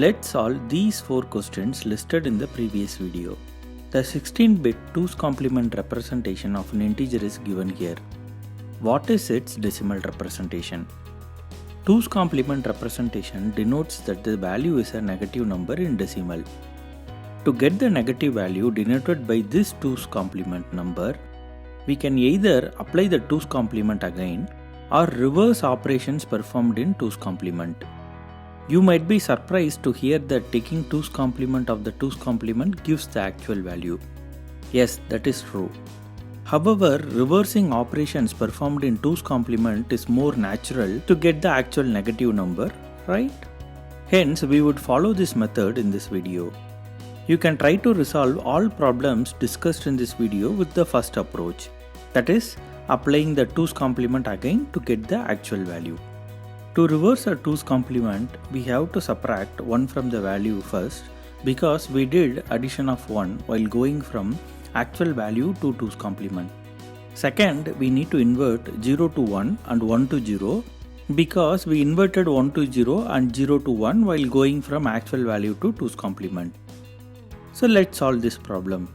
Let's solve these 4 questions listed in the previous video. The 16-bit 2's complement representation of an integer is given here. What is its decimal representation? 2's complement representation denotes that the value is a negative number in decimal. To get the negative value denoted by this 2's complement number, we can either apply the 2's complement again or reverse operations performed in 2's complement. You might be surprised to hear that taking 2's complement of the 2's complement gives the actual value. Yes, that is true. However, reversing operations performed in 2's complement is more natural to get the actual negative number, right? Hence, we would follow this method in this video. You can try to resolve all problems discussed in this video with the first approach, that is, applying the 2's complement again to get the actual value. To reverse a 2's complement, we have to subtract 1 from the value first because we did addition of 1 while going from actual value to 2's complement. Second, we need to invert 0 to 1 and 1 to 0 because we inverted 1 to 0 and 0 to 1 while going from actual value to 2's complement. So let's solve this problem.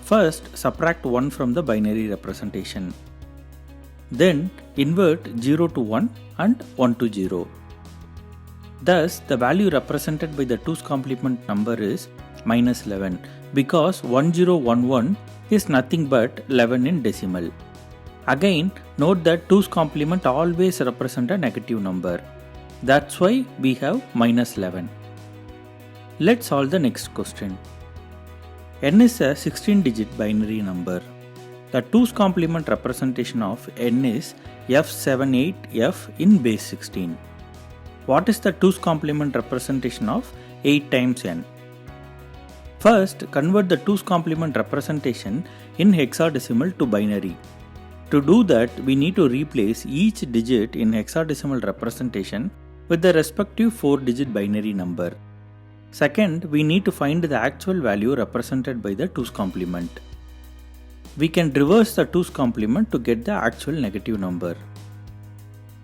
First, subtract 1 from the binary representation. Then invert 0 to 1 and 1 to 0. Thus, the value represented by the 2's complement number is minus 11 because 1011 is nothing but 11 in decimal. Again, note that 2's complement always represent a negative number. That's why we have minus 11. Let's solve the next question. N is a 16-digit binary number. The 2's complement representation of n is F78F in base 16. What is the 2's complement representation of 8 times n? First, convert the 2's complement representation in hexadecimal to binary. To do that, we need to replace each digit in hexadecimal representation with the respective 4-digit binary number. Second, we need to find the actual value represented by the 2's complement. We can reverse the 2's complement to get the actual negative number.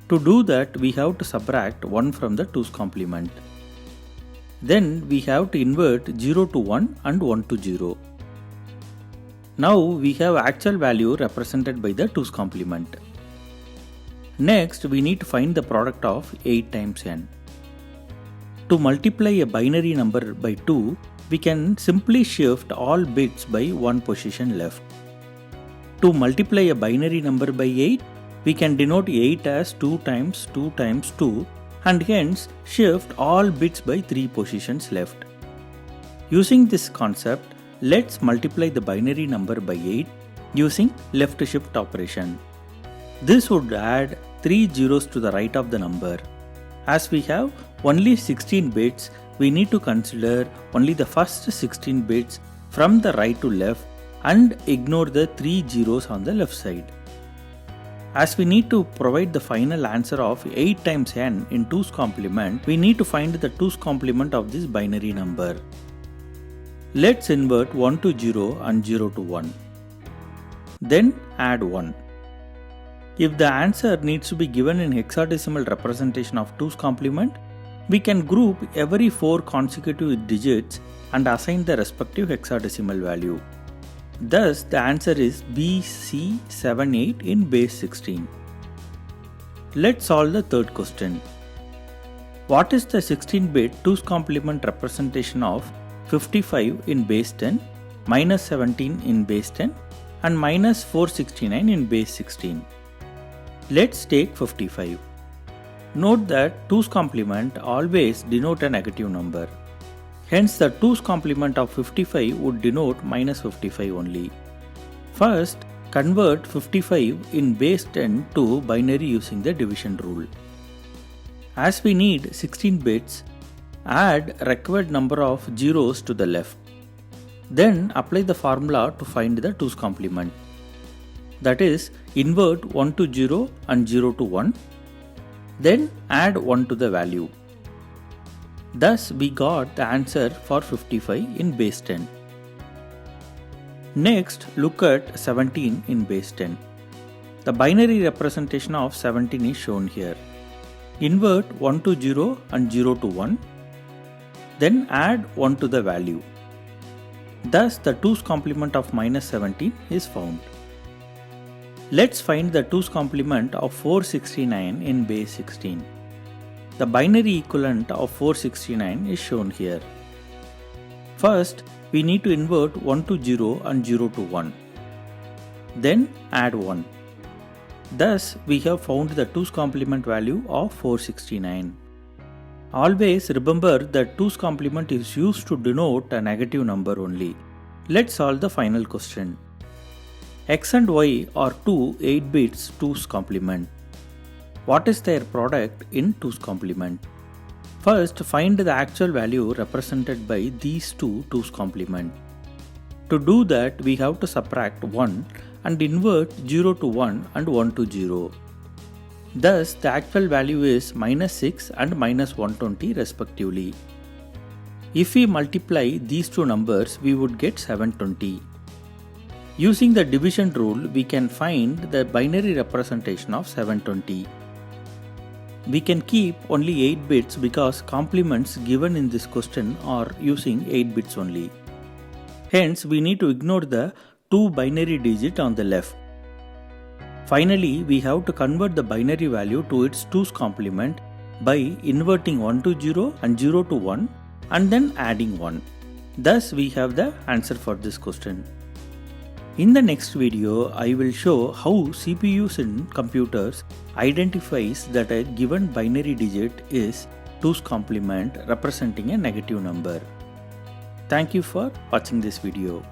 To do that, we have to subtract 1 from the 2's complement. Then we have to invert 0 to 1 and 1 to 0. Now we have actual value represented by the 2's complement. Next, we need to find the product of 8 times n. To multiply a binary number by 2, we can simply shift all bits by 1 position left. To multiply a binary number by 8, we can denote 8 as 2 times 2 times 2 and hence shift all bits by 3 positions left. Using this concept, let's multiply the binary number by 8 using left shift operation. This would add 3 zeros to the right of the number. As we have only 16 bits, we need to consider only the first 16 bits from the right to left and ignore the 3 zeros on the left side. As we need to provide the final answer of 8 times n in 2's complement, we need to find the 2's complement of this binary number. Let's invert 1 to 0 and 0 to 1. Then add 1. If the answer needs to be given in hexadecimal representation of 2's complement, we can group every 4 consecutive digits and assign the respective hexadecimal value. Thus, the answer is BC78 in base 16. Let's solve the third question. What is the 16-bit 2's complement representation of 55 in base 10, minus 17 in base 10 and minus 469 in base 16? Let's take 55. Note that 2's complement always denote a negative number. Hence, the 2's complement of 55 would denote minus 55 only. First, convert 55 in base 10 to binary using the division rule. As we need 16 bits, add required number of zeros to the left. Then apply the formula to find the 2's complement. That is, invert 1 to 0 and 0 to 1. Then add 1 to the value. Thus, we got the answer for 55 in base 10. Next, look at 17 in base 10. The binary representation of 17 is shown here. Invert 1 to 0 and 0 to 1. Then add 1 to the value. Thus the 2's complement of minus 17 is found. Let's find the 2's complement of 469 in base 16. The binary equivalent of 469 is shown here. First, we need to invert 1 to 0 and 0 to 1. Then add 1. Thus, we have found the 2's complement value of 469. Always remember that 2's complement is used to denote a negative number only. Let's solve the final question. X and Y are two 8 bits 2's complement. What is their product in 2's complement? First, find the actual value represented by these two 2's complement. To do that, we have to subtract 1 and invert 0 to 1 and 1 to 0. Thus, the actual value is minus 6 and minus 120 respectively. If we multiply these two numbers, we would get 720. Using the division rule, we can find the binary representation of 720. We can keep only 8 bits because complements given in this question are using 8 bits only. Hence, we need to ignore the 2 binary digit on the left. Finally, we have to convert the binary value to its 2's complement by inverting 1 to 0 and 0 to 1 and then adding 1. Thus, we have the answer for this question. In the next video, I will show how CPUs in computers identifies that a given binary digit is 2's complement representing a negative number. Thank you for watching this video.